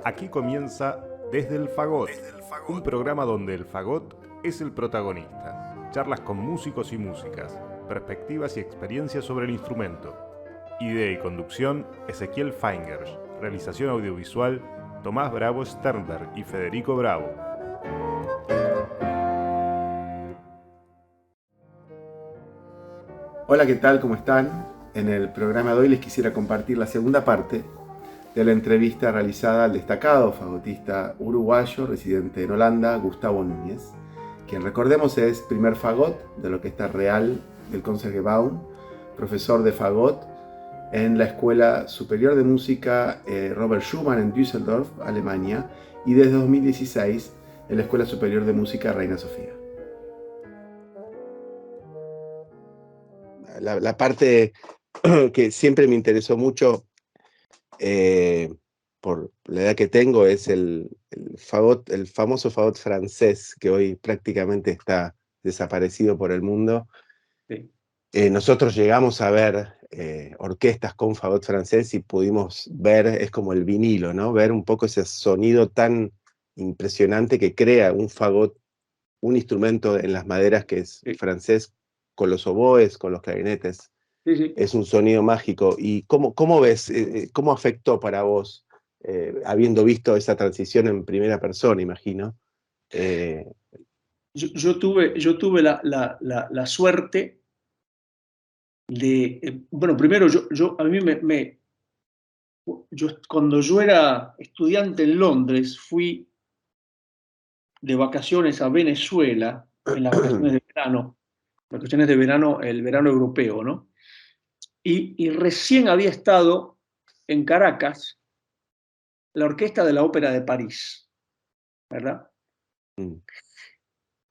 Aquí comienza Desde el Fagot, un programa donde el fagot es el protagonista. Charlas con músicos y músicas, perspectivas y experiencias sobre el instrumento. Idea y conducción, Ezequiel Feingersch. Realización audiovisual, Tomás Bravo Sternberg y Federico Bravo. Hola, ¿qué tal? ¿Cómo están? En el programa de hoy les quisiera compartir la segunda parte de la entrevista realizada al destacado fagotista uruguayo residente en Holanda, Gustavo Núñez, quien, recordemos, es primer fagot de la Orquesta Real del Concertgebouw, profesor de fagot en la Escuela Superior de Música Robert Schumann en Düsseldorf, Alemania, y desde 2016 en la Escuela Superior de Música Reina Sofía. La parte que siempre me interesó mucho por la edad que tengo es el famoso fagot francés, que hoy prácticamente está desaparecido por el mundo. Sí. Nosotros llegamos a ver orquestas con fagot francés y pudimos ver, es como el vinilo, ¿no? Ver un poco ese sonido tan impresionante que crea un fagot, un instrumento en las maderas que es francés, con los oboes, con los clarinetes. Sí. Es un sonido mágico. ¿Y cómo ves, cómo afectó para vos, habiendo visto esa transición en primera persona, imagino? Yo tuve la suerte de, bueno, primero a mí cuando yo era estudiante en Londres, fui de vacaciones a Venezuela, en las vacaciones de verano, el verano europeo, ¿no? Y recién había estado en Caracas la orquesta de la Ópera de París, ¿verdad?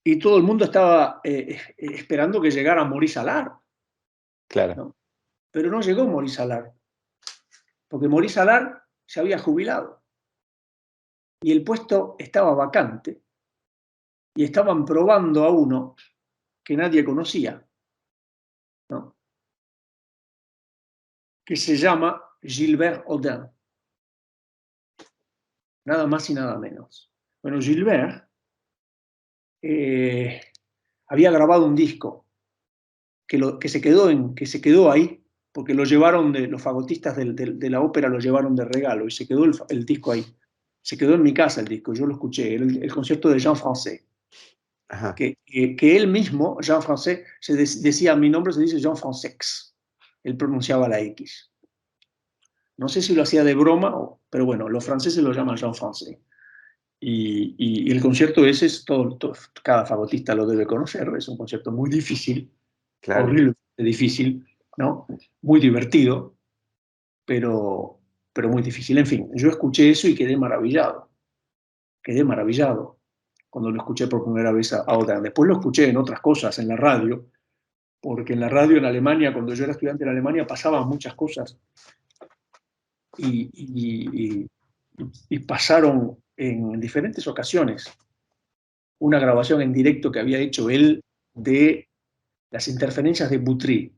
Y todo el mundo estaba esperando que llegara Maurice Allard. Claro. ¿No? Pero no llegó Maurice Allard, porque Maurice Allard se había jubilado y el puesto estaba vacante y estaban probando a uno que nadie conocía, ¿no? Que se llama Gilbert Audin, nada más y nada menos. Bueno, Gilbert había grabado un disco que se quedó ahí, porque lo llevaron los fagotistas de la ópera, lo llevaron de regalo y se quedó el disco ahí. Se quedó en mi casa el disco, yo lo escuché, el concierto de Jean Francais. Que él mismo, Jean Francais, decía, mi nombre se dice Jean Francais. Él pronunciaba la X. No sé si lo hacía de broma, pero bueno, los franceses lo llaman Jean Francais. Y el concierto ese es cada fagotista lo debe conocer, es un concierto muy difícil, Claro. horriblemente difícil, ¿no? Muy divertido, pero muy difícil. En fin, yo escuché eso y quedé maravillado cuando lo escuché por primera vez ahora. Después lo escuché en otras cosas, en la radio, porque en la radio en Alemania, cuando yo era estudiante en Alemania, pasaban muchas cosas y pasaron en diferentes ocasiones una grabación en directo que había hecho él de las interferencias de Boutry,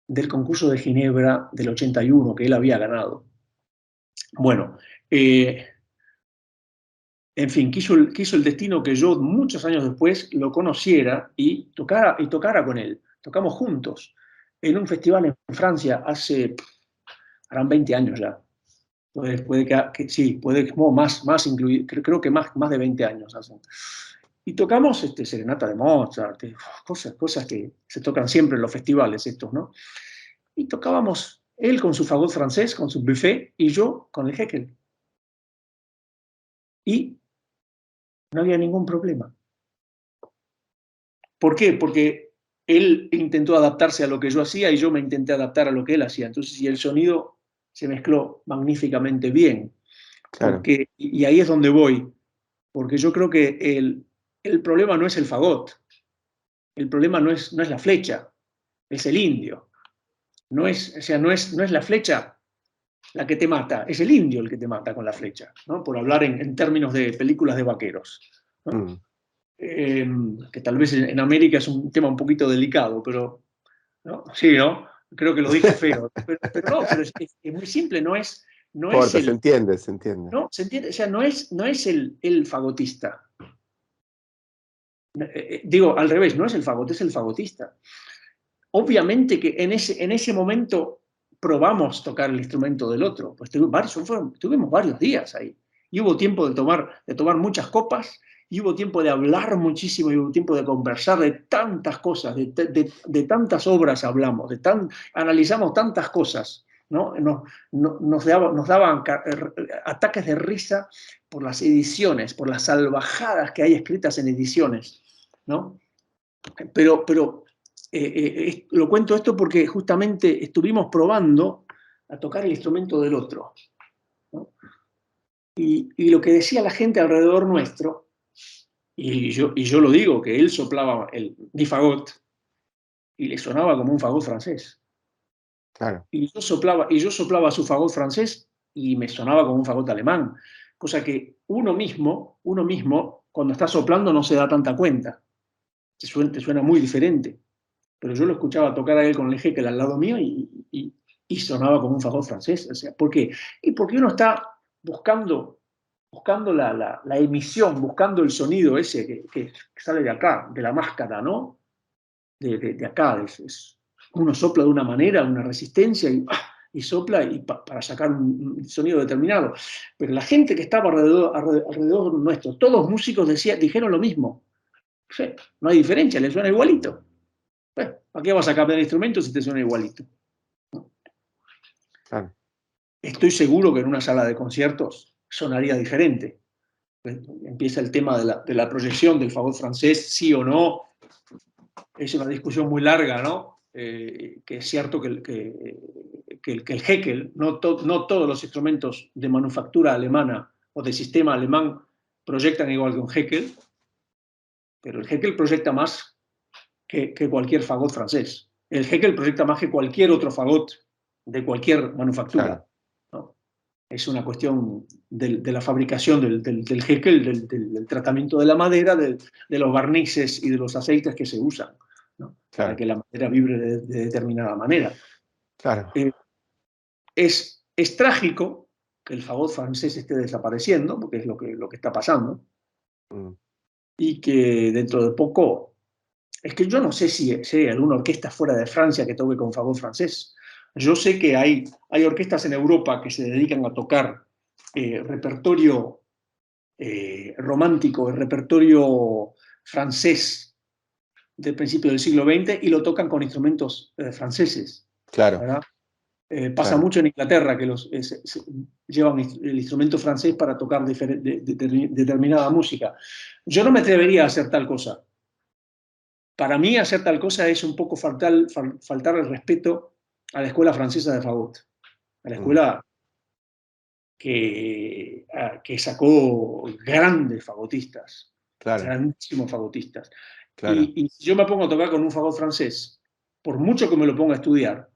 del concurso de Ginebra del 81 que él había ganado. Bueno, en fin, quiso el destino que yo muchos años después lo conociera y tocara con él. Tocamos juntos en un festival en Francia harán 20 años ya. Puede que sí, puede más incluir, creo que más de 20 años hacen. Y tocamos serenata de Mozart, cosas que se tocan siempre en los festivales estos, ¿no? Y tocábamos él con su fagot francés, con su buffet, y yo con el Heckel. Y no había ningún problema. ¿Por qué? Porque él intentó adaptarse a lo que yo hacía y yo me intenté adaptar a lo que él hacía. Entonces, y el sonido se mezcló magníficamente bien. Claro. Y ahí es donde voy. Porque yo creo que el problema no es el fagot. El problema no es la flecha, es el indio. No es la flecha la que te mata, es el indio el que te mata con la flecha, ¿no? Por hablar en términos de películas de vaqueros, ¿no? Que tal vez en América es un tema un poquito delicado, pero ¿no? Sí, ¿no? Creo que lo dije feo, pero no, pero es muy simple, no es no es Corta, el... se entiende, se entiende. ¿No? ¿Se entiende? O sea, no es el fagotista. Digo, al revés, no es el fagot, es el fagotista. Obviamente que en ese momento probamos tocar el instrumento del otro. Pues tuvimos varios días ahí. Y hubo tiempo de tomar muchas copas, y hubo tiempo de hablar muchísimo, y hubo tiempo de conversar de tantas cosas, de tantas obras hablamos, analizamos tantas cosas, ¿no? Nos daban ataques de risa por las ediciones, por las salvajadas que hay escritas en ediciones, ¿no? Pero lo cuento esto porque justamente estuvimos probando a tocar el instrumento del otro, ¿no? Y lo que decía la gente alrededor nuestro, y yo lo digo, que él soplaba mi fagot y le sonaba como un fagot francés. Claro. Y yo soplaba su fagot francés y me sonaba como un fagot alemán. Cosa que uno mismo, cuando está soplando no se da tanta cuenta. Te suena muy diferente. Pero yo lo escuchaba tocar a él con el Heckel al lado mío y sonaba como un fagot francés. O sea, ¿por qué? Y porque uno está buscando la emisión, buscando el sonido ese que sale de acá, de la máscara, ¿no? De acá. Uno sopla de una manera, una resistencia y sopla para sacar un sonido determinado. Pero la gente que estaba alrededor nuestro, todos músicos dijeron lo mismo. Sí, no hay diferencia, le suena igualito. ¿Para qué vas a cambiar el instrumento si te suena igualito? Claro. Estoy seguro que en una sala de conciertos sonaría diferente. Empieza el tema de la proyección del fagot francés, sí o no. Es una discusión muy larga, ¿no? Que es cierto que el Heckel, no todos los instrumentos de manufactura alemana o de sistema alemán proyectan igual que un Heckel, pero el Heckel proyecta más que cualquier fagot francés. El Heckel proyecta más que cualquier otro fagot de cualquier manufactura. Claro. ¿No? Es una cuestión de la fabricación del Heckel, del tratamiento de la madera, de los barnices y de los aceites que se usan, ¿no? Claro. Para que la madera vibre de determinada manera. Claro. Es trágico que el fagot francés esté desapareciendo, porque es lo que está pasando, y que dentro de poco... Es que yo no sé si hay alguna orquesta fuera de Francia que toque con fagot francés. Yo sé que hay orquestas en Europa que se dedican a tocar repertorio romántico, el repertorio francés del principio del siglo XX y lo tocan con instrumentos franceses. Claro. ¿Verdad? Pasa mucho en Inglaterra que llevan el instrumento francés para tocar determinada música. Yo no me atrevería a hacer tal cosa. Para mí hacer tal cosa es un poco faltar el respeto a la escuela francesa de fagot, a la escuela que sacó grandes fagotistas, grandísimos fagotistas. Claro. Y si yo me pongo a tocar con un fagot francés, por mucho que me lo ponga a estudiar,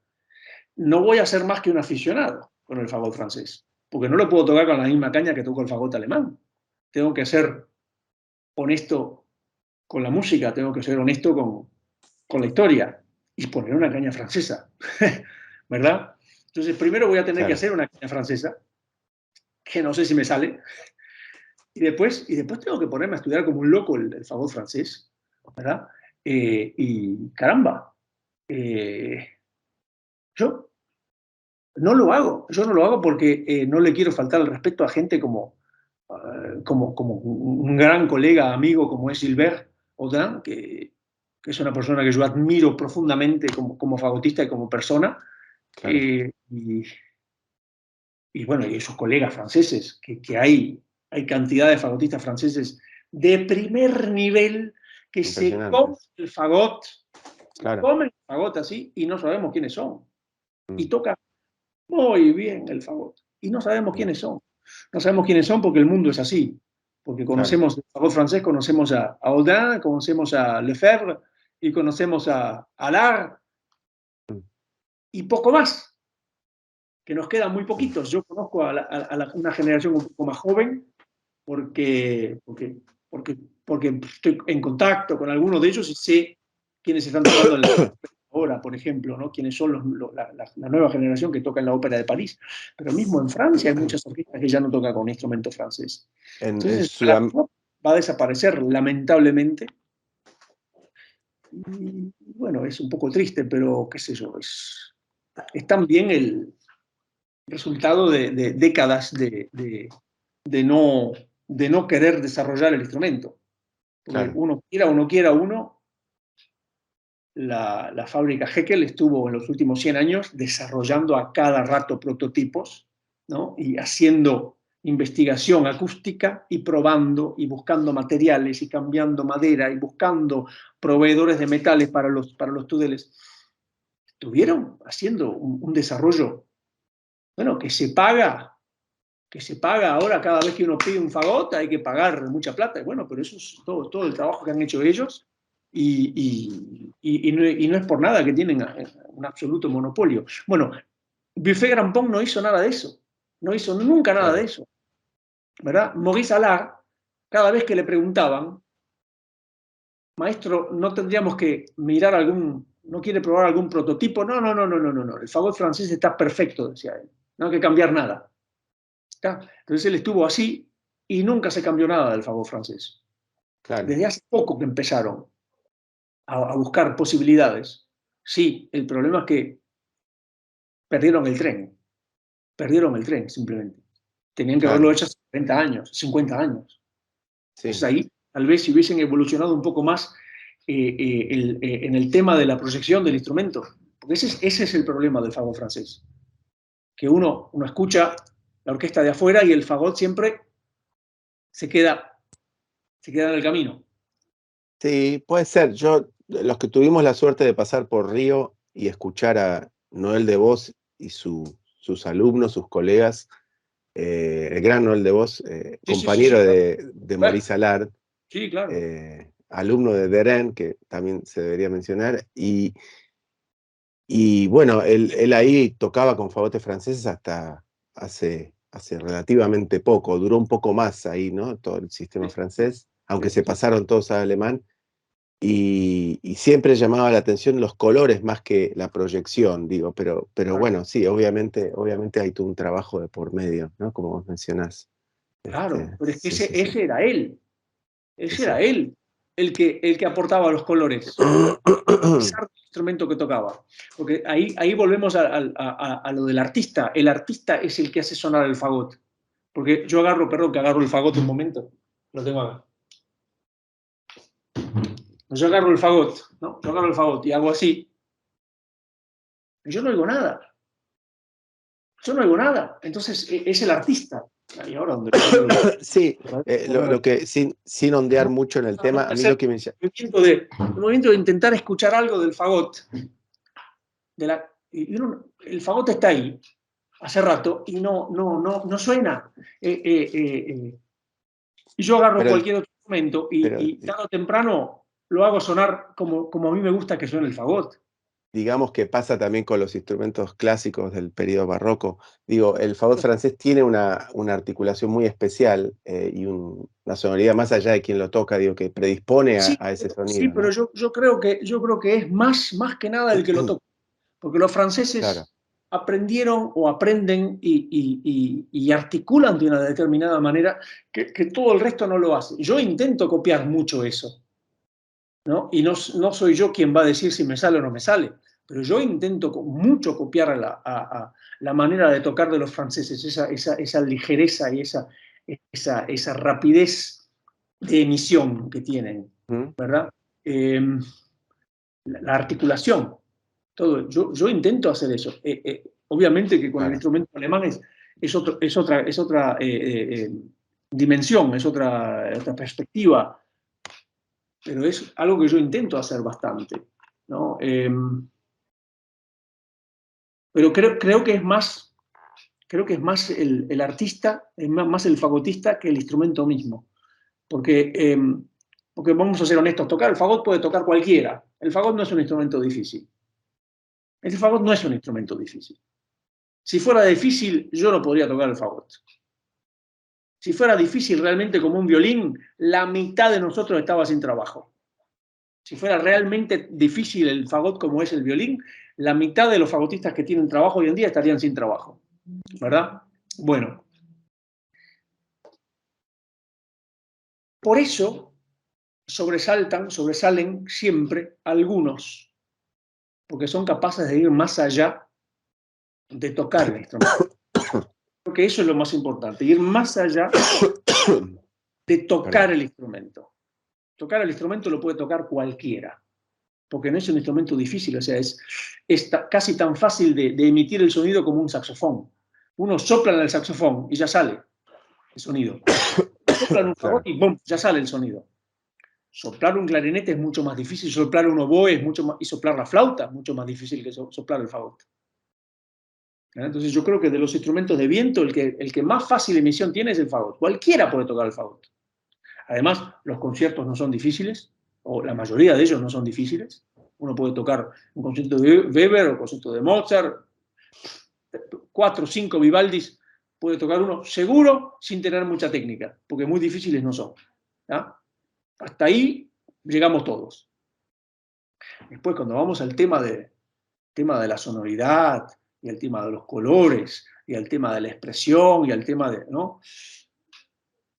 no voy a ser más que un aficionado con el fagot francés, porque no lo puedo tocar con la misma caña que toco el fagot alemán. Tengo que ser honesto con la música, tengo que ser honesto con la historia y poner una caña francesa, ¿verdad? Entonces, primero voy a tener que hacer una caña francesa, que no sé si me sale, y después tengo que ponerme a estudiar como un loco el fagot francés, ¿verdad? Y caramba, yo no lo hago porque no le quiero faltar el respeto a gente como un gran colega, amigo como es Gilbert Audin, que es una persona que yo admiro profundamente como fagotista y como persona, Claro. y bueno, y esos colegas franceses, que hay cantidad de fagotistas franceses de primer nivel que se comen el fagot, comen el fagot así y no sabemos quiénes son. Y tocan muy bien el fagot y no sabemos quiénes son. No sabemos quiénes son porque el mundo es así. Porque conocemos el fagot francés, conocemos a Audin, conocemos a Lefebvre y conocemos a Allard y poco más, que nos quedan muy poquitos. Yo conozco a una generación un poco más joven porque estoy en contacto con algunos de ellos y sé quiénes están tocando el ahora, por ejemplo, ¿no? Quienes son la nueva generación que toca en la Ópera de París. Pero mismo en Francia hay muchas orquestas que ya no tocan con instrumento francés. En Entonces, va a desaparecer, lamentablemente. Y bueno, es un poco triste, pero qué sé yo, es también el resultado de décadas de no querer desarrollar el instrumento. Porque claro. uno quiera o no quiera uno, la fábrica Heckel estuvo en los últimos 100 años desarrollando a cada rato prototipos, ¿no? Y haciendo investigación acústica y probando y buscando materiales y cambiando madera y buscando proveedores de metales para los túneles. Estuvieron haciendo un desarrollo, bueno, que se paga ahora cada vez que uno pide un fagot, hay que pagar mucha plata. Y bueno, pero eso es todo el trabajo que han hecho ellos y no es por nada que tienen un absoluto monopolio. Bueno, Buffet Grampon no hizo nada de eso, no hizo nunca nada Claro. de eso, ¿verdad? Maurice Allard, cada vez que le preguntaban, maestro, ¿no tendríamos que mirar no quiere probar algún prototipo? No, el fagot francés está perfecto, decía él, no hay que cambiar nada. ¿Está? Entonces él estuvo así y nunca se cambió nada del fagot francés. Claro. Desde hace poco que empezaron a buscar posibilidades. Sí, el problema es que perdieron el tren simplemente. Tenían que haberlo Claro. hecho hace 40 años, 50 años. Sí. Entonces ahí, tal vez si hubiesen evolucionado un poco más en el tema de la proyección del instrumento, porque ese es el problema del fagot francés, que uno escucha la orquesta de afuera y el fagot siempre se queda en el camino. Sí, puede ser. Los que tuvimos la suerte de pasar por Río y escuchar a Noel de Vos y sus alumnos, sus colegas, el gran Noel de Vos, compañero Claro. de Maurice Allard, Sí, claro. alumno de Deren, que también se debería mencionar, y bueno, él ahí tocaba con fagotes franceses hasta hace relativamente poco, duró un poco más ahí, ¿no? Todo el sistema francés, aunque se pasaron todos al alemán. Y siempre llamaba la atención los colores más que la proyección, digo, pero bueno, sí, obviamente hay todo un trabajo de por medio, ¿no? Como vos mencionás. Claro, pero es que Sí. ese era él. Ese Sí. era él el que aportaba los colores, a pesar del instrumento que tocaba. Porque ahí volvemos a lo del artista. El artista es el que hace sonar el fagot. Porque yo agarro el fagot un momento. Lo tengo acá. Yo agarro el fagot, ¿no? Yo agarro el fagot y hago así. Y yo no oigo nada. Entonces es el artista. Y ahora donde Sí, lo que sin ondear mucho en el tema, a mí lo que me... el movimiento de intentar escuchar algo del fagot. El fagot está ahí hace rato y no suena. Y yo agarro cualquier otro instrumento y tarde o temprano lo hago sonar como a mí me gusta que suene el fagot. Digamos que pasa también con los instrumentos clásicos del periodo barroco. Digo, el fagot francés tiene una articulación muy especial y una sonoridad más allá de quien lo toca, digo, que predispone a ese sonido. Sí, pero ¿no? yo creo que es más que nada el que lo toca. Porque los franceses Claro. aprendieron o aprenden y articulan de una determinada manera que todo el resto no lo hace. Yo intento copiar mucho eso, ¿no? Y no soy yo quien va a decir si me sale o no me sale, pero yo intento mucho copiar la manera de tocar de los franceses, esa ligereza y esa rapidez de emisión que tienen, ¿verdad? La articulación, todo. Yo intento hacer eso. Obviamente que con el instrumento alemán es otra dimensión, es otra perspectiva, pero es algo que yo intento hacer bastante, ¿no? Pero creo que es más el artista, es más el fagotista que el instrumento mismo. Porque vamos a ser honestos, tocar el fagot puede tocar cualquiera. El fagot no es un instrumento difícil. El fagot no es un instrumento difícil. Si fuera difícil, yo no podría tocar el fagot. Si fuera difícil realmente como un violín, la mitad de nosotros estaba sin trabajo. Si fuera realmente difícil el fagot como es el violín, la mitad de los fagotistas que tienen trabajo hoy en día estarían sin trabajo, ¿verdad? Bueno, por eso sobresalen siempre algunos, porque son capaces de ir más allá de tocar el instrumento. Porque eso es lo más importante, ir más allá de tocar el instrumento. Tocar el instrumento lo puede tocar cualquiera, porque no es un instrumento difícil, o sea, es casi tan fácil de emitir el sonido como un saxofón. Uno sopla en el saxofón y ya sale el sonido. Sopla en un fagot y ¡bum!, ya sale el sonido. Soplar un clarinete es mucho más difícil, soplar un oboe es mucho más, y soplar la flauta es mucho más difícil que soplar el fagot. Entonces yo creo que de los instrumentos de viento, el que más fácil emisión tiene es el fagot. Cualquiera puede tocar el fagot. Además, los conciertos no son difíciles, o la mayoría de ellos no son difíciles. Uno puede tocar un concierto de Weber o un concierto de Mozart, 4 o 5 Vivaldis, puede tocar uno seguro sin tener mucha técnica, porque muy difíciles no son. ¿Ya? Hasta ahí llegamos todos. Después, cuando vamos al tema de la sonoridad, y al tema de los colores, y al tema de la expresión, y al tema de, ¿no?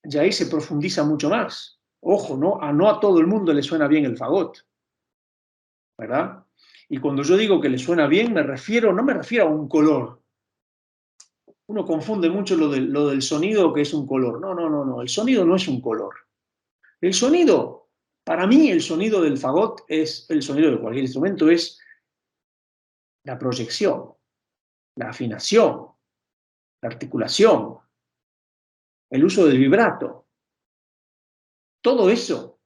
Ya ahí se profundiza mucho más. Ojo, ¿no? No a todo el mundo le suena bien el fagot, ¿verdad? Y cuando yo digo que le suena bien, no me refiero a un color. Uno confunde mucho lo del sonido que es un color. No, el sonido no es un color. El sonido, para mí el sonido del fagot es, el sonido de cualquier instrumento es la proyección, la afinación, la articulación, el uso del vibrato. Todo eso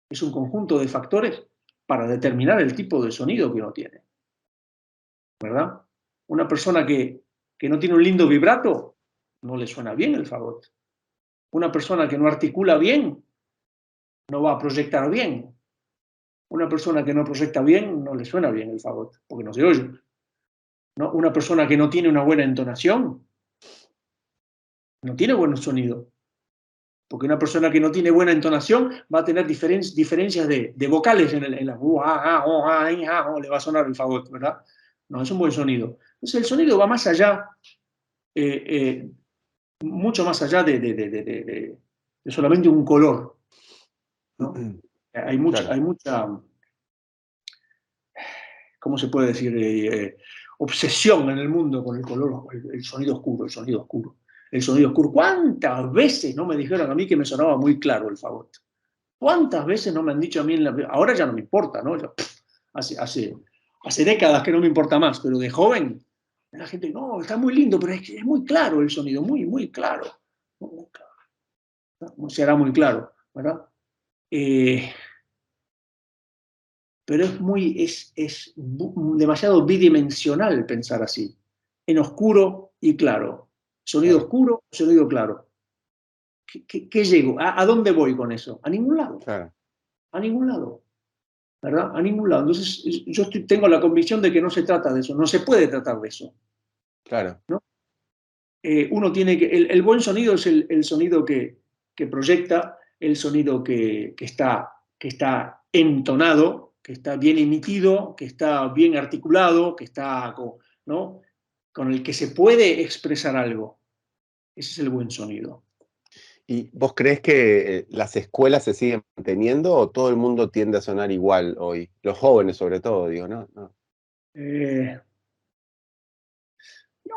es un conjunto de factores para determinar el tipo de sonido que uno tiene, ¿verdad? Una persona que no tiene un lindo vibrato, no le suena bien el fagot. Una persona que no articula bien, no va a proyectar bien. Una persona que no proyecta bien, no le suena bien el fagot, porque no se oye, ¿no? Una persona que no tiene una buena entonación, no tiene buen sonido. Porque una persona que no tiene buena entonación va a tener diferencias de vocales en la le va a sonar el fagot, ¿verdad? No es un buen sonido. Entonces el sonido va más allá, mucho más allá de solamente un color, ¿no? Hay mucha, ¿cómo se puede decir? Obsesión en el mundo con el color, el sonido oscuro, el sonido oscuro. El sonido oscuro. ¿Cuántas veces no me dijeron a mí que me sonaba muy claro el fagot? ¿Cuántas veces no me han dicho a mí? Ahora ya no me importa, ¿no? Hace décadas que no me importa más, pero de joven, la gente, no, está muy lindo, pero es muy claro el sonido, muy, muy claro. No será muy claro, ¿verdad? Pero es demasiado bidimensional pensar así, en oscuro y claro. Sonido oscuro, sonido claro. ¿Qué llego? ¿A dónde voy con eso? A ningún lado. A ningún lado. ¿Verdad? A ningún lado. Entonces, yo tengo la convicción de que no se trata de eso, no se puede tratar de eso. Claro. ¿No? Uno tiene que. El buen sonido es el sonido que proyecta, el sonido que está entonado, que está bien emitido, que está bien articulado, que está, ¿no?, con el que se puede expresar algo. Ese es el buen sonido. ¿Y vos crees que las escuelas se siguen manteniendo o todo el mundo tiende a sonar igual hoy? Los jóvenes sobre todo, digo, ¿no? No,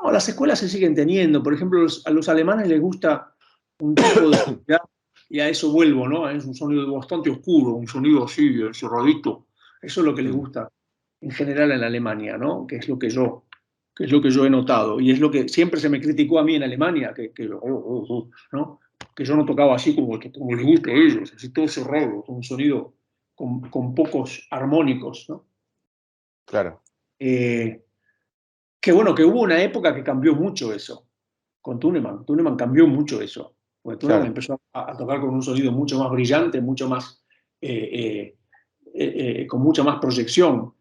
las escuelas se siguen teniendo. Por ejemplo, a los alemanes les gusta un tipo de sonoridad, y a eso vuelvo, ¿no? Es un sonido bastante oscuro, un sonido así, cerradito. Eso es lo que les gusta en general en Alemania, ¿no? Que es lo que yo he notado. Y es lo que siempre se me criticó a mí en Alemania, ¿no? Que yo no tocaba así como les gusta a ellos, así todo cerrado, con un sonido con pocos armónicos, ¿no? Claro. Que bueno, que hubo una época que cambió mucho eso, con Thunemann. Thunemann cambió mucho eso, porque Thunemann empezó a tocar con un sonido mucho más brillante, mucho más, con mucha más proyección,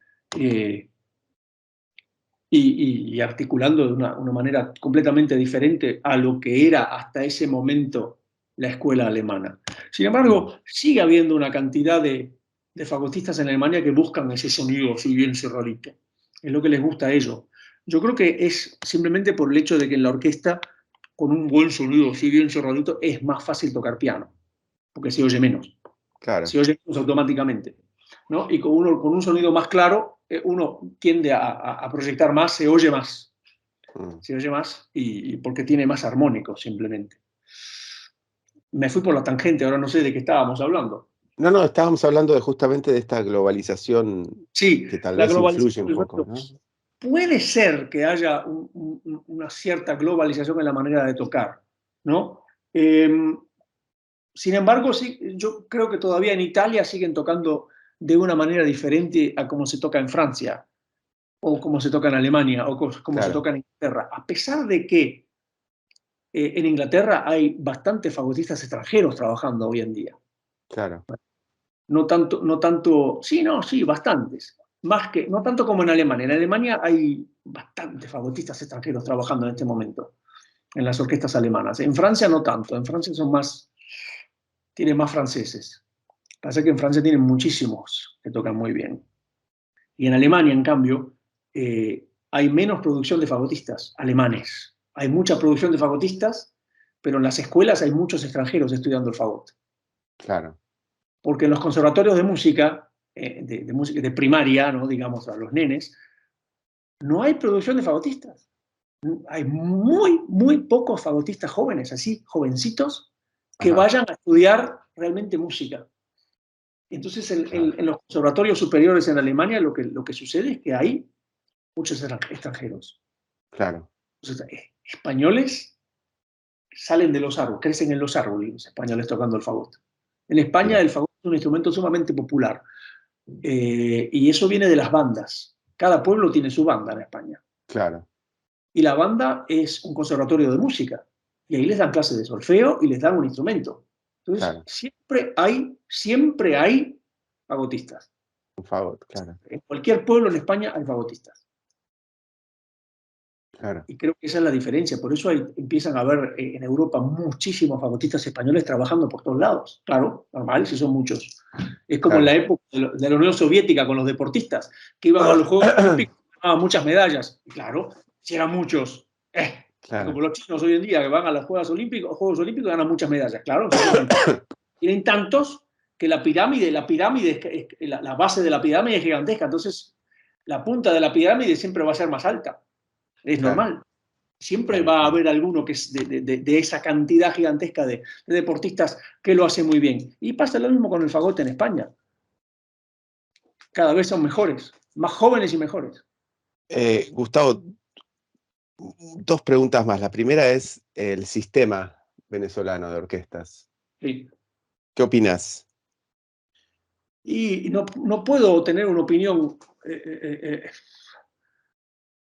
y articulando de una manera completamente diferente a lo que era hasta ese momento la escuela alemana. Sin embargo, sigue habiendo una cantidad de de fagotistas en Alemania que buscan ese sonido así bien cerradito. Es lo que les gusta a ellos. Yo creo que es simplemente por el hecho de que en la orquesta, con un buen sonido así bien cerradito, es más fácil tocar piano, porque se oye menos. Claro. Se oye menos automáticamente, ¿no? Y con un sonido más claro, uno tiende a proyectar más, se oye más. Se oye más y porque tiene más armónico, simplemente. Me fui por la tangente, ahora no sé de qué estábamos hablando. No, no, estábamos hablando justamente de esta globalización Sí, que tal la vez influye globalización un del poco, sonido. ¿no? Puede ser que haya una cierta globalización en la manera de tocar, ¿no? Sin embargo, sí, yo creo que todavía en Italia siguen tocando de una manera diferente a como se toca en Francia, o como se toca en Alemania, o como se Claro, toca en Inglaterra. A pesar de que en Inglaterra hay bastantes fagotistas extranjeros trabajando hoy en día. claro, Sí, bastantes. No tanto como en Alemania. En Alemania hay bastantes fagotistas extranjeros trabajando en este momento, en las orquestas alemanas. En Francia no tanto, en Francia tienen más franceses. Pasa que en Francia tienen muchísimos que tocan muy bien. Y en Alemania, en cambio, hay menos producción de fagotistas alemanes. Hay mucha producción de fagotistas, pero en las escuelas hay muchos extranjeros estudiando el fagot. claro. Porque en los conservatorios de música, de música de primaria, ¿no? Digamos, a los nenes, no hay producción de fagotistas. Hay muy pocos fagotistas jóvenes, así, jovencitos, que Ajá, vayan a estudiar realmente música. Entonces, claro, en los conservatorios superiores en Alemania lo que sucede es que hay muchos extranjeros. claro, Entonces, españoles salen de los árboles, crecen en los árboles, los españoles tocando el fagot. En España mira, el fagot es un instrumento sumamente popular. Y eso viene de las bandas. Cada pueblo tiene su banda en España. claro, Y la banda es un conservatorio de música. Y ahí les dan clases de solfeo y les dan un instrumento. Entonces, claro. siempre hay fagotistas. Un favor, claro, En cualquier pueblo en España hay fagotistas. claro, Y creo que esa es la diferencia. Por eso empiezan a haber en Europa muchísimos fagotistas españoles trabajando por todos lados. Claro, normal, si son muchos. Es como en la claro. época de la Unión Soviética con los deportistas, que iban a los Juegos Olímpicos y ganaban muchas medallas. Y claro, si eran muchos. Es como Claro, los chinos hoy en día que van a los Juegos Olímpicos y ganan muchas medallas. Claro, tienen tantos que la base de la pirámide es gigantesca. Entonces, la punta de la pirámide siempre va a ser más alta. Es claro, normal. Siempre claro, va a claro. haber alguno que es de esa cantidad gigantesca de deportistas que lo hace muy bien. Y pasa lo mismo con el fagote en España. Cada vez son mejores, más jóvenes y mejores. Gustavo, dos preguntas más. La primera es el sistema venezolano de orquestas. Sí. ¿Qué opinas? Y no puedo tener una opinión.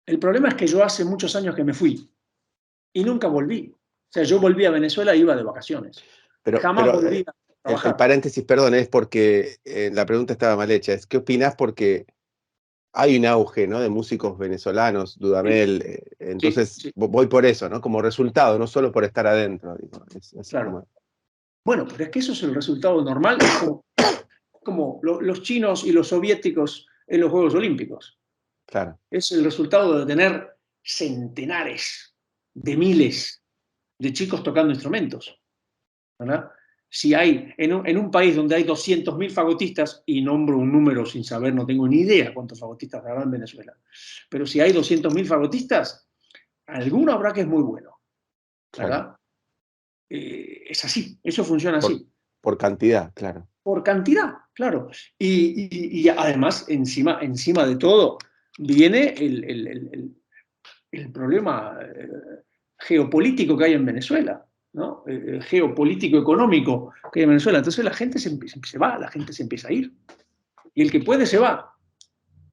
El problema es que yo hace muchos años que me fui y nunca volví. O sea, yo volví a Venezuela e iba de vacaciones. Pero, Jamás pero volví a el trabajar. paréntesis, perdón, es porque la pregunta estaba mal hecha. ¿Qué opinas? Porque hay un auge, ¿no? De músicos venezolanos, Sí, Dudamel. sí, Entonces sí, voy por eso, ¿no? Como resultado, no solo por estar adentro. Digo, es claro. como, Bueno, pero es que eso es el resultado normal. Es como los chinos y los soviéticos en los Juegos Olímpicos. claro, Es el resultado de tener centenares de miles de chicos tocando instrumentos, ¿verdad? Si hay en un país donde hay 200.000 fagotistas, y nombro un número sin saber, no tengo ni idea cuántos fagotistas habrá en Venezuela, pero si hay 200.000 fagotistas, alguno habrá que es muy bueno, claro. ¿verdad? Es así, eso funciona Por, así. por cantidad, claro. Por cantidad, claro. Y además, encima de todo, viene el problema geopolítico que hay en Venezuela, ¿no? Geopolítico económico que hay en Venezuela. Entonces la gente se va, la gente se empieza a ir. Y el que puede se va.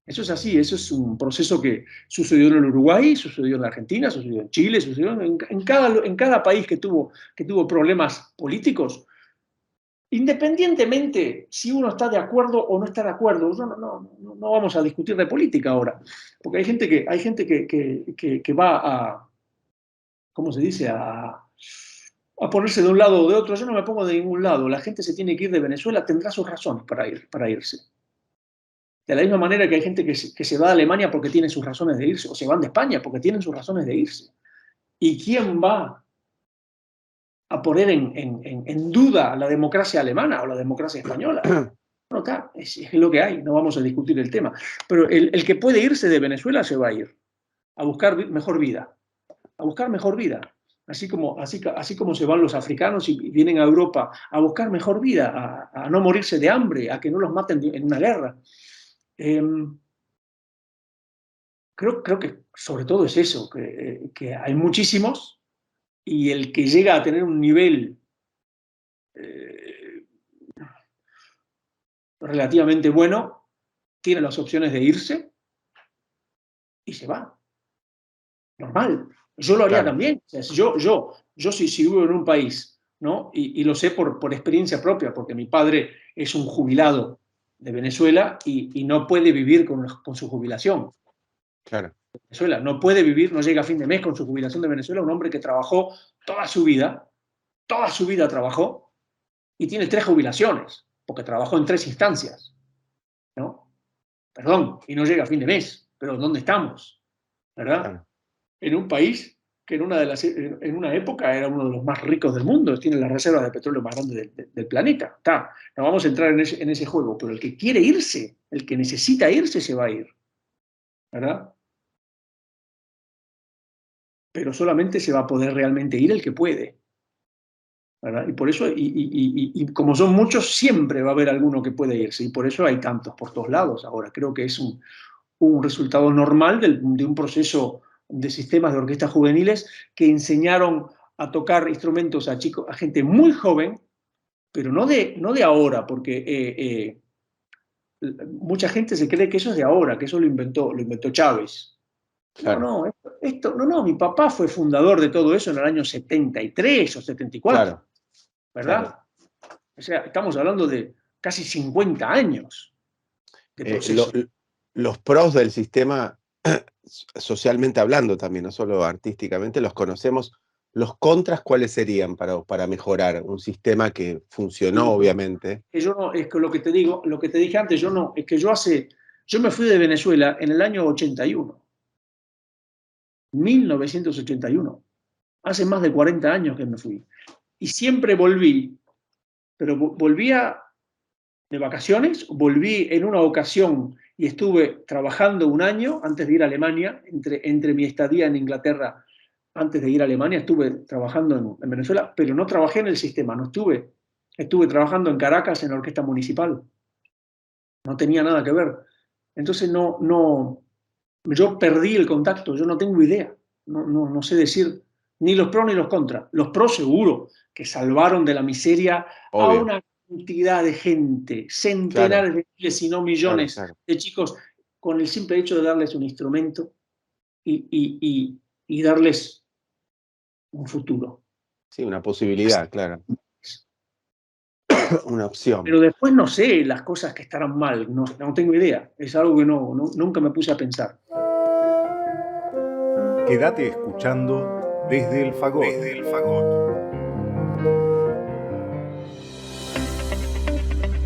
Eso es así, eso es un proceso que sucedió en el Uruguay, sucedió en la Argentina, sucedió en Chile, sucedió en cada país que tuvo problemas políticos. Independientemente si uno está de acuerdo o no está de acuerdo, no vamos a discutir de política ahora, porque hay gente que va a, ¿cómo se dice? a ponerse de un lado o de otro. Yo no me pongo de ningún lado. La gente se tiene que ir de Venezuela, tendrá sus razones para irse. De la misma manera que hay gente que se va a Alemania porque tiene sus razones de irse, o se van de España porque tienen sus razones de irse. ¿Y quién va a poner en duda la democracia alemana o la democracia española? No, está, es lo que hay, no vamos a discutir el tema. Pero el que puede irse de Venezuela se va a ir a buscar mejor vida, a buscar mejor vida. Así como se van los africanos y vienen a Europa a buscar mejor vida, a no morirse de hambre, a que no los maten en una guerra. Creo que sobre todo es eso, que hay muchísimos y el que llega a tener un nivel relativamente bueno tiene las opciones de irse y se va. Normal. Yo lo haría también. O sea, si vivo en un país, ¿no? Y lo sé por experiencia propia, porque mi padre es un jubilado de Venezuela y no puede vivir con su jubilación. Claro. Venezuela no puede vivir, no llega a fin de mes con su jubilación de Venezuela, un hombre que trabajó toda su vida trabajó y tiene 3 jubilaciones, porque trabajó en 3 instancias, ¿no? Perdón, y no llega a fin de mes, pero ¿dónde estamos? ¿Verdad? Claro. En un país que en una época era uno de los más ricos del mundo, tiene las reservas de petróleo más grandes del planeta. Está, no vamos a entrar en ese juego, pero el que quiere irse, el que necesita irse, se va a ir, ¿verdad? Pero solamente se va a poder realmente ir el que puede, ¿verdad? Y por eso, y como son muchos, siempre va a haber alguno que puede irse, y por eso hay tantos por todos lados ahora. Creo que es un resultado normal de un proceso de sistemas de orquestas juveniles que enseñaron a tocar instrumentos a chicos, a gente muy joven, pero no de ahora, porque mucha gente se cree que eso es de ahora, que eso lo inventó Chávez. Claro. No, mi papá fue fundador de todo eso en el año 73 o 74, Claro. ¿verdad? Claro. O sea, estamos hablando de casi 50 años de proceso. Los pros del sistema, socialmente hablando también, no solo artísticamente, los conocemos. ¿Los contras cuáles serían para mejorar un sistema que funcionó, obviamente? Que yo no, es que lo que te digo, lo que te dije antes, es que yo me fui de Venezuela en el año 81, 1981. Hace más de 40 años que me fui. Y siempre volví, pero volvía de vacaciones, volví en una ocasión y estuve trabajando un año antes de ir a Alemania, entre mi estadía en Inglaterra, antes de ir a Alemania, estuve trabajando en Venezuela, pero no trabajé en el sistema, no estuve trabajando en Caracas en la orquesta municipal, no tenía nada que ver. Entonces yo perdí el contacto, yo no tengo idea, no sé decir ni los pros ni los contras. Los pros seguro, que salvaron de la miseria a Obvio. una cantidad de gente, centenares de miles, si no millones de chicos, con el simple hecho de darles un instrumento y darles un futuro. Sí, una posibilidad, claro. Una opción. Pero después no sé las cosas que estarán mal, no tengo idea. Es algo que nunca me puse a pensar. Quédate escuchando desde el fagot.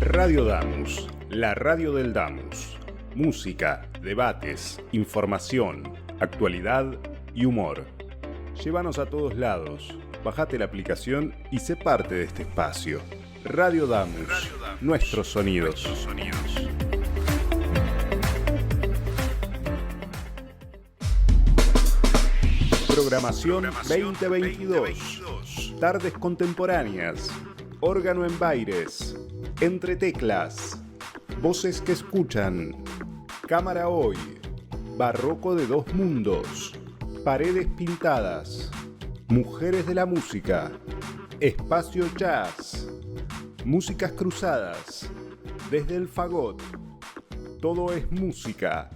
Radio Damus, la radio del Damus. Música, debates, información, actualidad y humor. Llévanos a todos lados. Bájate la aplicación y sé parte de este espacio. Radio Damus, nuestros sonidos. Programación 2022. Tardes contemporáneas. Órgano en Baires. Entre teclas. Voces que escuchan. Cámara hoy. Barroco de dos mundos. Paredes pintadas. Mujeres de la música. Espacio jazz. Músicas cruzadas. Desde el fagot. Todo es música.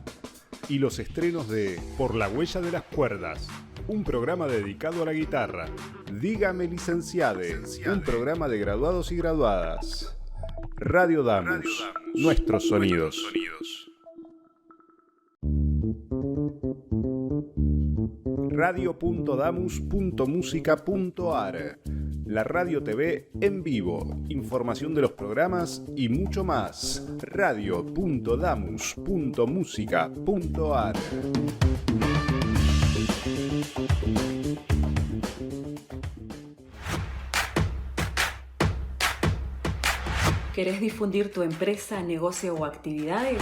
Y los estrenos de Por la huella de las cuerdas, un programa dedicado a la guitarra. Dígame licenciade, un programa de graduados y graduadas. Radio Damus, nuestros sonidos. Radio.damus.musica.ar. la radio TV en vivo, información de los programas y mucho más. radio.damus.musica.ar. ¿Querés difundir tu empresa, negocio o actividades?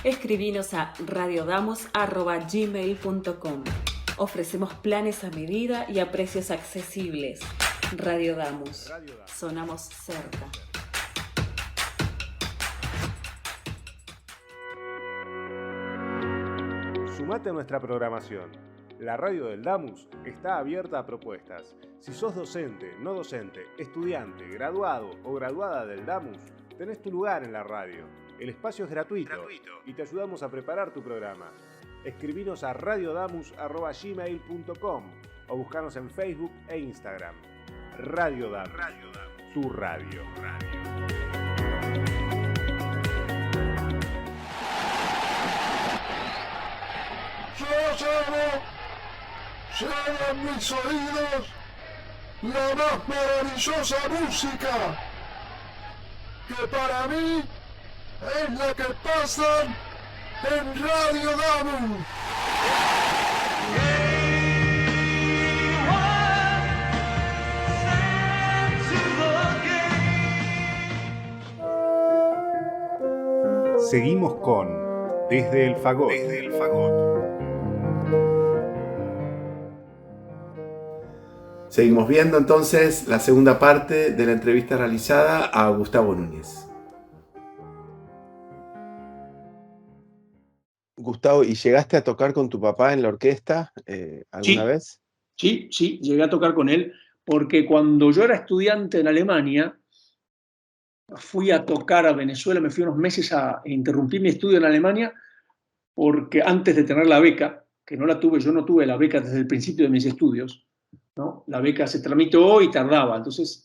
Escribinos a radiodamos@gmail.com. Ofrecemos planes a medida y a precios accesibles. Radio Damus. Sonamos cerca. Sumate a nuestra programación. La radio del Damus está abierta a propuestas. Si sos docente, no docente, estudiante, graduado o graduada del Damus, tenés tu lugar en la radio. El espacio es gratuito y te ayudamos a preparar tu programa. Escribinos a radiodamus@gmail.com o buscanos en Facebook e Instagram. Radio Damus, tu radio. Llega a mis oídos la más maravillosa música, que para mí es la que pasan en Radio Damus. Seguimos con Desde el Fagot. Seguimos viendo entonces la segunda parte de la entrevista realizada a Gustavo Núñez. Gustavo, ¿y llegaste a tocar con tu papá en la orquesta alguna vez? Sí, llegué a tocar con él, porque cuando yo era estudiante en Alemania, fui a tocar a Venezuela, me fui unos meses a interrumpir mi estudio en Alemania, porque antes de tener la beca, que no la tuve, yo no tuve la beca desde el principio de mis estudios, ¿no? La beca se tramitó y tardaba, entonces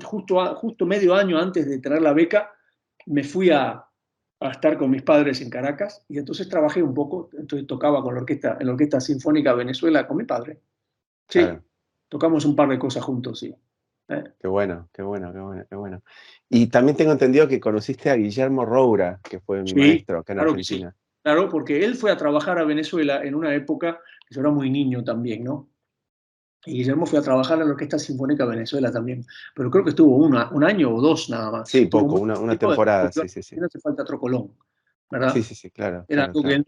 justo medio año antes de tener la beca, me fui a estar con mis padres en Caracas, y entonces trabajé un poco, entonces tocaba con en la Orquesta Sinfónica de Venezuela con mi padre. Sí, claro. Tocamos un par de cosas juntos, sí. Qué bueno. Y también tengo entendido que conociste a Guillermo Roura, que fue mi maestro acá en Argentina. Sí. Claro, porque él fue a trabajar a Venezuela en una época que yo era muy niño también, ¿no? Y Guillermo fue a trabajar en la Orquesta Sinfónica de Venezuela también, pero creo que estuvo un año o dos nada más. Sí, poco, una temporada, sí. No hace falta Teatro Colón, ¿verdad? Sí, claro. Era algo que él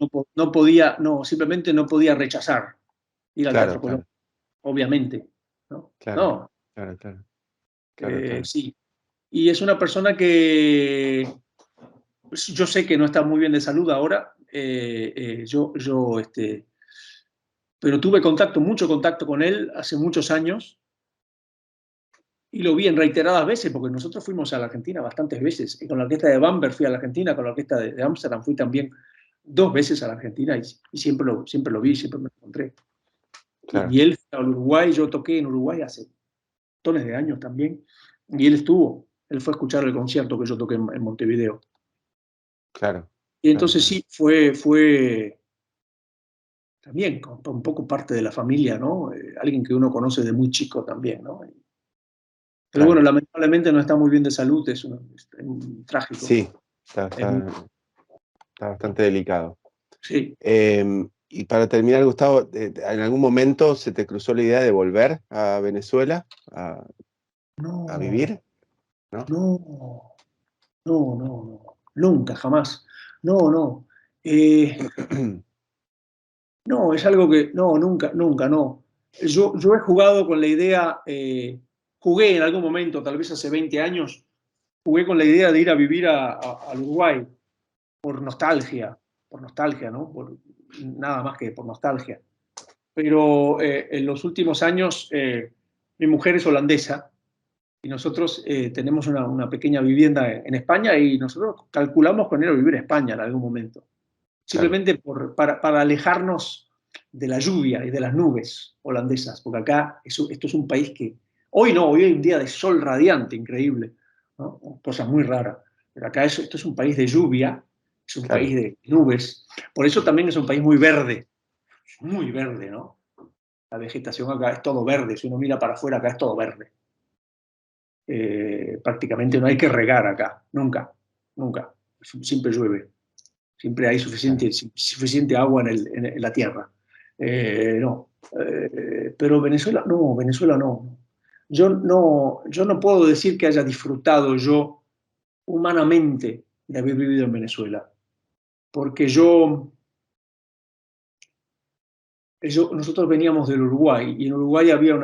simplemente no podía rechazar ir al Teatro Colón, obviamente, ¿no? Claro. Sí. Y es una persona que yo sé que no está muy bien de salud ahora, pero tuve mucho contacto con él hace muchos años, y lo vi en reiteradas veces, porque nosotros fuimos a la Argentina bastantes veces. Con la orquesta de Bamberg fui a la Argentina, con la orquesta de Ámsterdam fui también 2 veces a la Argentina, y siempre lo vi, siempre me lo encontré. Claro. Y él fue al Uruguay, yo toqué en Uruguay hace montones de años también, y él fue a escuchar el concierto que yo toqué en Montevideo. Claro. Y entonces sí, fue también un poco parte de la familia, ¿no? Alguien que uno conoce de muy chico también, ¿no? Pero bueno, lamentablemente no está muy bien de salud, es un trágico. Sí, está bastante delicado. Sí. Y para terminar, Gustavo, ¿en algún momento se te cruzó la idea de volver a Venezuela a vivir? No, nunca, jamás. No. No, es algo que, nunca. Yo he jugado con la idea, jugué en algún momento, tal vez hace 20 años, jugué con la idea de ir a vivir al Uruguay por nostalgia, ¿no? Nada más que por nostalgia. Pero en los últimos años, mi mujer es holandesa y nosotros tenemos una pequeña vivienda en España, y nosotros calculamos con ir a vivir a España en algún momento. Simplemente para alejarnos de la lluvia y de las nubes holandesas, porque acá esto es un país que hoy hay un día de sol radiante, increíble, ¿no? Cosa muy rara, pero acá esto es un país de lluvia, es un país de nubes, por eso también es un país muy verde, ¿no? La vegetación acá es todo verde, si uno mira para afuera acá es todo verde. prácticamente no hay que regar acá, nunca, nunca. Siempre llueve, siempre hay suficiente agua en la tierra. No, pero Venezuela no. Yo no puedo decir que haya disfrutado yo humanamente de haber vivido en Venezuela, porque nosotros veníamos del Uruguay, y en Uruguay había ir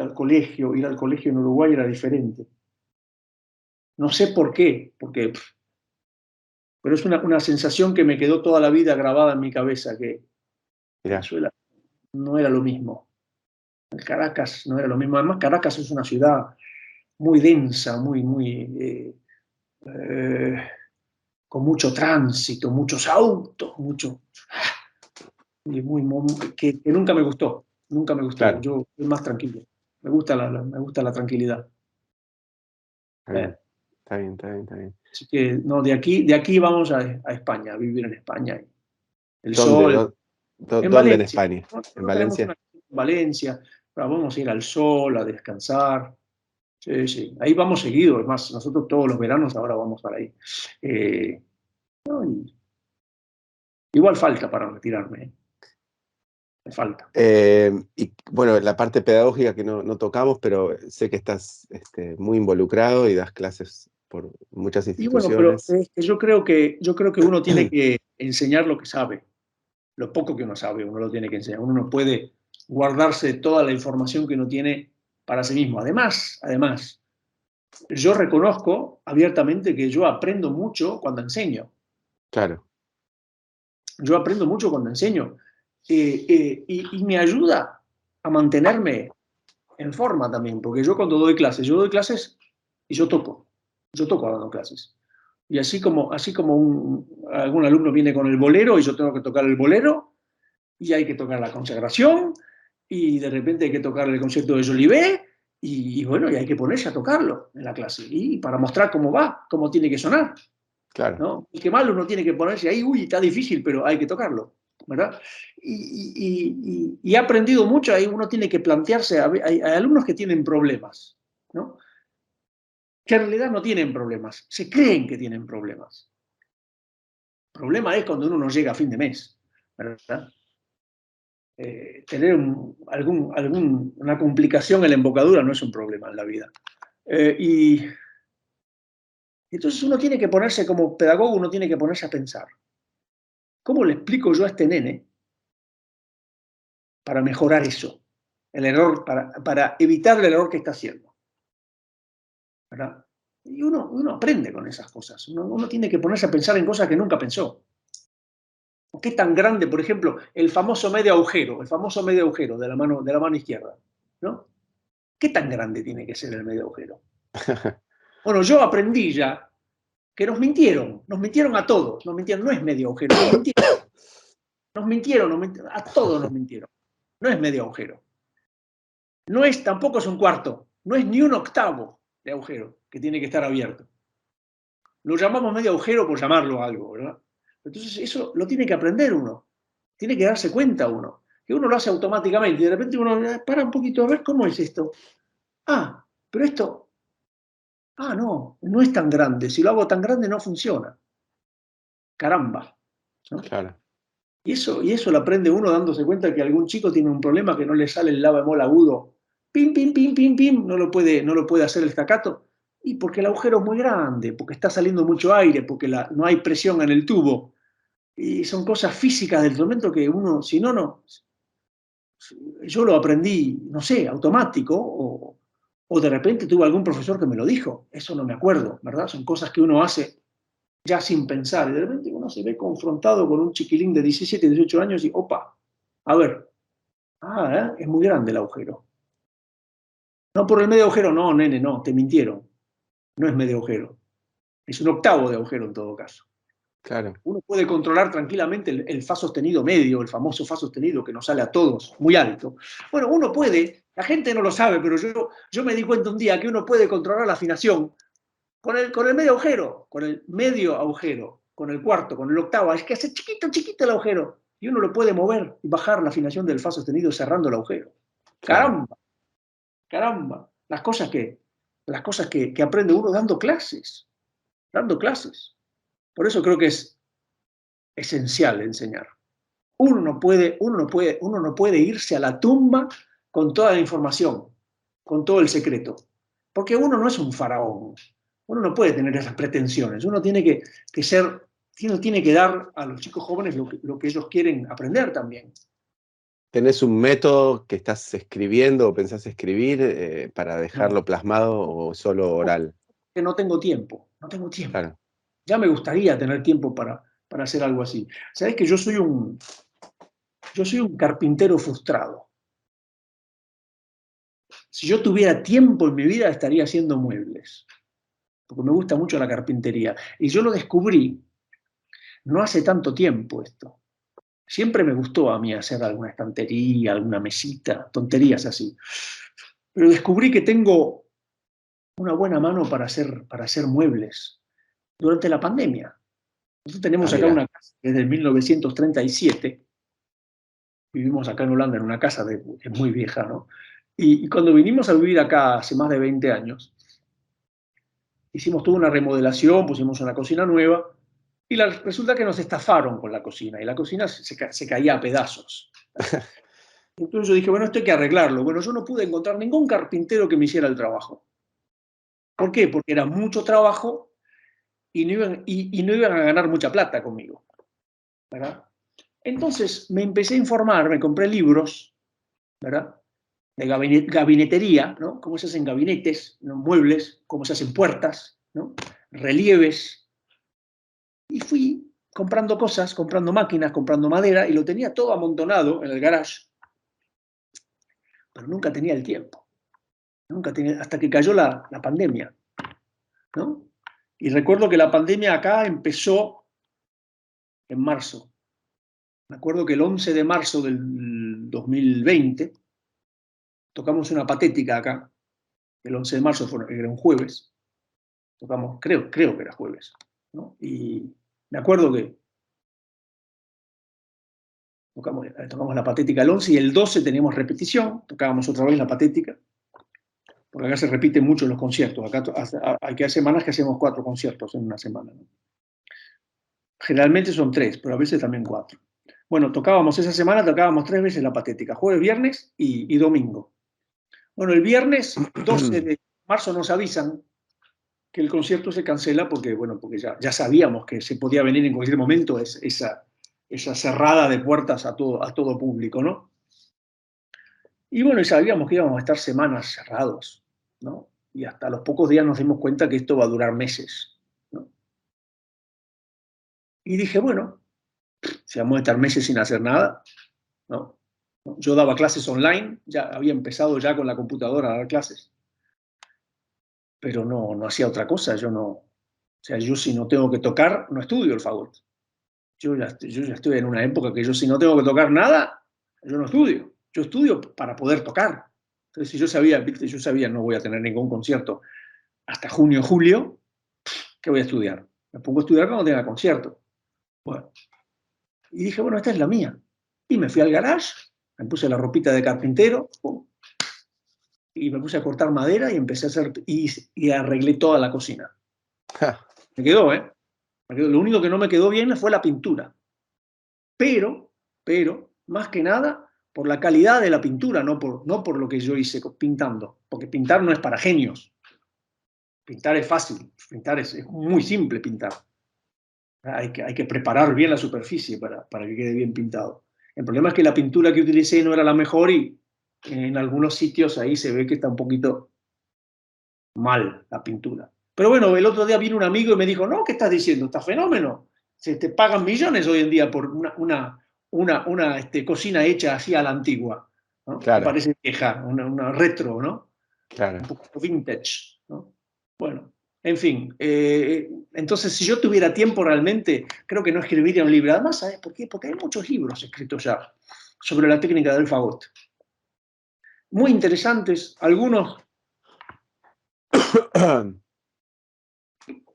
al colegio en Uruguay era diferente. No sé por qué, pero es una sensación que me quedó toda la vida grabada en mi cabeza, que Mirá, Venezuela no era lo mismo. Caracas no era lo mismo. Además, Caracas es una ciudad muy densa, con mucho tránsito, muchos autos, que nunca me gustó. Nunca me gustó. claro, Yo soy más tranquilo. Me gusta la tranquilidad. está bien, está bien, está bien, está bien. Así que no, de aquí vamos a España, a vivir en España. El ¿Dónde, sol, en dónde en Valencia. España? ¿En Nosotros tenemos Valencia? una casa en Valencia, pero vamos a ir al sol, a descansar. Sí, sí. Ahí vamos seguido. Además, nosotros todos los veranos ahora vamos para ahí. No, igual falta para retirarme. Me falta. Y bueno, la parte pedagógica que no tocamos, pero sé que estás muy involucrado y das clases por muchas Y bueno, pero instituciones. yo creo que uno tiene que enseñar lo que sabe. Lo poco que uno sabe, uno lo tiene que enseñar. Uno no puede guardarse toda la información que uno tiene para sí mismo. Además, yo reconozco abiertamente que yo aprendo mucho cuando enseño. Claro, Yo aprendo mucho cuando enseño. Y me ayuda a mantenerme en forma también, porque yo cuando doy clases y yo toco dando clases. Y así como algún alumno viene con el bolero y yo tengo que tocar el bolero, y hay que tocar la consagración, y de repente hay que tocar el concierto de Jolivet, y bueno, y hay que ponerse a tocarlo en la clase, y para mostrar cómo va, cómo tiene que sonar, claro, ¿no? Y qué mal uno tiene que ponerse ahí, uy, está difícil, pero hay que tocarlo, ¿verdad? Y he aprendido mucho, ahí uno tiene que plantearse, hay alumnos que tienen problemas, ¿no? Que en realidad no tienen problemas, se creen que tienen problemas. El problema es cuando uno no llega a fin de mes, ¿verdad? Tener una complicación en la embocadura no es un problema en la vida. Y entonces uno tiene que ponerse, como pedagogo, uno tiene que ponerse a pensar, ¿cómo le explico yo a este nene para mejorar eso? El error, para evitar el error que está haciendo, ¿verdad? Y uno aprende con esas cosas. Uno tiene que ponerse a pensar en cosas que nunca pensó. ¿Qué tan grande, por ejemplo, el famoso medio agujero de la mano izquierda, ¿no? ¿Qué tan grande tiene que ser el medio agujero? Bueno, yo aprendí ya que nos mintieron a todos, nos mintieron, no es medio agujero, nos mintieron, a todos nos mintieron, no es medio agujero. Tampoco es un cuarto, no es ni un octavo de agujero que tiene que estar abierto. Lo llamamos medio agujero por llamarlo algo, ¿verdad? Entonces eso lo tiene que aprender uno, tiene que darse cuenta uno, que uno lo hace automáticamente y de repente uno para un poquito a ver cómo es esto. Ah, pero esto, no es tan grande, si lo hago tan grande no funciona. Caramba, ¿no? claro, Y eso lo aprende uno dándose cuenta que algún chico tiene un problema que no le sale el la bemol agudo. Pim, pim, pim, pim, pim, no lo puede hacer el staccato. Y porque el agujero es muy grande, porque está saliendo mucho aire, porque no hay presión en el tubo. Y son cosas físicas del instrumento que uno, si no. Yo lo aprendí, no sé, automático, o de repente tuve algún profesor que me lo dijo. Eso no me acuerdo, ¿verdad? Son cosas que uno hace ya sin pensar, y de repente uno se ve confrontado con un chiquilín de 17, 18 años y, opa, a ver, es muy grande el agujero. No por el medio agujero, no, nene, no, te mintieron. No es medio agujero, es un octavo de agujero en todo caso. claro, Uno puede controlar tranquilamente el fa sostenido medio, el famoso fa sostenido que nos sale a todos, muy alto. Bueno, uno puede, la gente no lo sabe, pero yo me di cuenta un día que uno puede controlar la afinación con el medio agujero, con el medio agujero, con el cuarto, con el octavo. Es que hace chiquito el agujero. Y uno lo puede mover y bajar la afinación del fa sostenido cerrando el agujero. claro. Caramba, caramba. Las cosas que las cosas que aprende uno dando clases. Dando clases. Por eso creo que es esencial enseñar. Uno no puede irse a la tumba con toda la información, con todo el secreto. Porque uno no es un faraón. Uno no puede tener esas pretensiones. Uno tiene que dar a los chicos jóvenes lo que ellos quieren aprender también. ¿Tenés un método que estás escribiendo o pensás escribir para dejarlo plasmado o solo oral? Que no tengo tiempo. Claro. Ya me gustaría tener tiempo para hacer algo así. ¿Sabés que yo soy un carpintero frustrado? Si yo tuviera tiempo en mi vida, estaría haciendo muebles, porque me gusta mucho la carpintería. Y yo lo descubrí no hace tanto tiempo esto. Siempre me gustó a mí hacer alguna estantería, alguna mesita, tonterías así. Pero descubrí que tengo una buena mano para hacer muebles durante la pandemia. Nosotros tenemos acá una casa desde 1937. Vivimos acá en Holanda en una casa que es muy vieja, ¿no? Y cuando vinimos a vivir acá hace más de 20 años, hicimos toda una remodelación, pusimos una cocina nueva, y resulta que nos estafaron con la cocina, y la cocina se caía a pedazos. Entonces yo dije, bueno, esto hay que arreglarlo. Bueno, yo no pude encontrar ningún carpintero que me hiciera el trabajo. ¿Por qué? Porque era mucho trabajo y no iban a ganar mucha plata conmigo, ¿verdad? Entonces me empecé a informar, me compré libros, ¿verdad?, de gabinetería, ¿no? Cómo se hacen gabinetes, ¿no?, muebles, cómo se hacen puertas, ¿no?, relieves. Y fui comprando cosas, comprando máquinas, comprando madera, y lo tenía todo amontonado en el garage. Pero nunca tenía el tiempo. Hasta que cayó la pandemia, ¿no? Y recuerdo que la pandemia acá empezó en marzo. Me acuerdo que el 11 de marzo del 2020 tocamos una patética acá. El 11 de marzo era un jueves. Tocamos, creo que era jueves, ¿no? Y me acuerdo que tocamos la patética el 11 y el 12 teníamos repetición, tocábamos otra vez la patética, porque acá se repiten mucho los conciertos. Acá hay semanas que hacemos 4 conciertos en una semana, ¿no? Generalmente son 3, pero a veces también 4. Bueno, esa semana tocábamos 3 veces la patética, jueves, viernes y domingo. Bueno, el viernes 12 de marzo nos avisan que el concierto se cancela porque ya sabíamos que se podía venir en cualquier momento esa cerrada de puertas a todo público, ¿no? Y bueno, y sabíamos que íbamos a estar semanas cerrados, ¿no? Y hasta los pocos días nos dimos cuenta que esto va a durar meses, ¿no? Y dije, bueno, si vamos a estar meses sin hacer nada, ¿no? Yo daba clases online, ya había empezado ya con la computadora a dar clases, pero no hacía otra cosa. Yo si no tengo que tocar, no estudio el fagot. Yo ya estoy en una época que si no tengo que tocar nada, yo no estudio. Yo estudio para poder tocar. Entonces, si yo sabía no voy a tener ningún concierto hasta junio, julio, ¿qué voy a estudiar? Me pongo a estudiar cuando tenga concierto. Bueno, y dije, bueno, esta es la mía. Y me fui al garage, me puse la ropita de carpintero, y me puse a cortar madera y empecé a hacer, y arreglé toda la cocina. Me quedó, ¿eh? Lo único que no me quedó bien fue la pintura. Pero, más que nada, por la calidad de la pintura, no por lo que yo hice pintando. Porque pintar no es para genios. Pintar es fácil, pintar es muy simple pintar. Hay que preparar bien la superficie para que quede bien pintado. El problema es que la pintura que utilicé no era la mejor y en algunos sitios ahí se ve que está un poquito mal la pintura. Pero bueno, el otro día vino un amigo y me dijo, no, ¿qué estás diciendo? Está fenómeno. Se te pagan millones hoy en día por una cocina hecha así a la antigua, ¿no? Claro. Me parece vieja, una retro, ¿no? Claro. Un poco vintage, ¿no? Bueno, en fin. Entonces, si yo tuviera tiempo realmente, creo que no escribiría un libro. Además, ¿sabes por qué? Porque hay muchos libros escritos ya sobre la técnica del fagot. Muy interesantes, algunos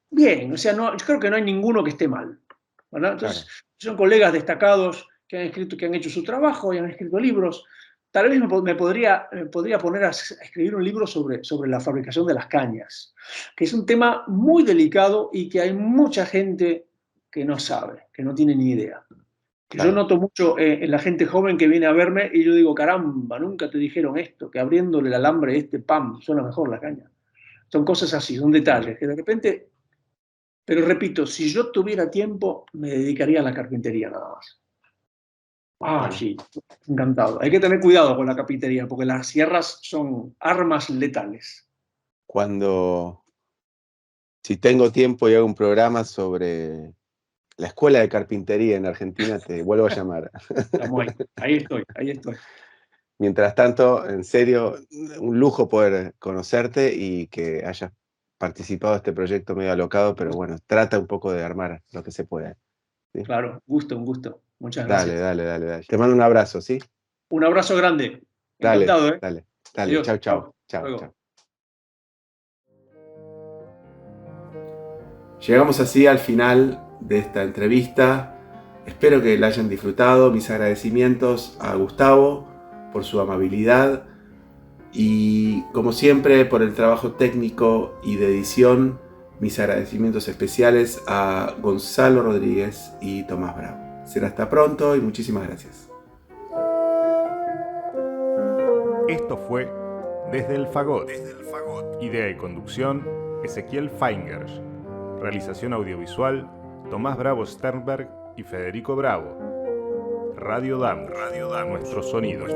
bien, o sea, yo creo que no hay ninguno que esté mal, ¿verdad? Entonces, son colegas destacados que han hecho su trabajo y han escrito libros, tal vez me podría poner a escribir un libro sobre la fabricación de las cañas, que es un tema muy delicado y que hay mucha gente que no sabe, que no tiene ni idea. Claro. Yo noto mucho en la gente joven que viene a verme y yo digo, caramba, nunca te dijeron esto, que abriéndole el alambre pam, suena mejor la caña. Son cosas así, son detalles que de repente... Pero repito, si yo tuviera tiempo, me dedicaría a la carpintería nada más. Sí, encantado. Hay que tener cuidado con la carpintería, porque las sierras son armas letales. Si tengo tiempo y hago un programa sobre la escuela de carpintería en Argentina, te vuelvo a llamar. Estamos ahí estoy. Mientras tanto, en serio, un lujo poder conocerte y que hayas participado de este proyecto medio alocado, pero bueno, trata un poco de armar lo que se pueda. ¿Sí? Claro, un gusto. Muchas gracias. Dale. Te mando un abrazo, ¿sí? Un abrazo grande. Encantado, ¿eh? Dale. Adiós. Chau. Llegamos así al final de esta entrevista. Espero que la hayan disfrutado. Mis agradecimientos a Gustavo por su amabilidad y, como siempre, por el trabajo técnico y de edición. Mis agradecimientos especiales a Gonzalo Rodríguez y Tomás Bravo. Será hasta pronto y muchísimas gracias. Esto fue Desde el Fagot. Idea y conducción, Ezequiel Feingersch. Realización audiovisual, Tomás Bravo Sternberg y Federico Bravo. Radio Damus, nuestros sonidos.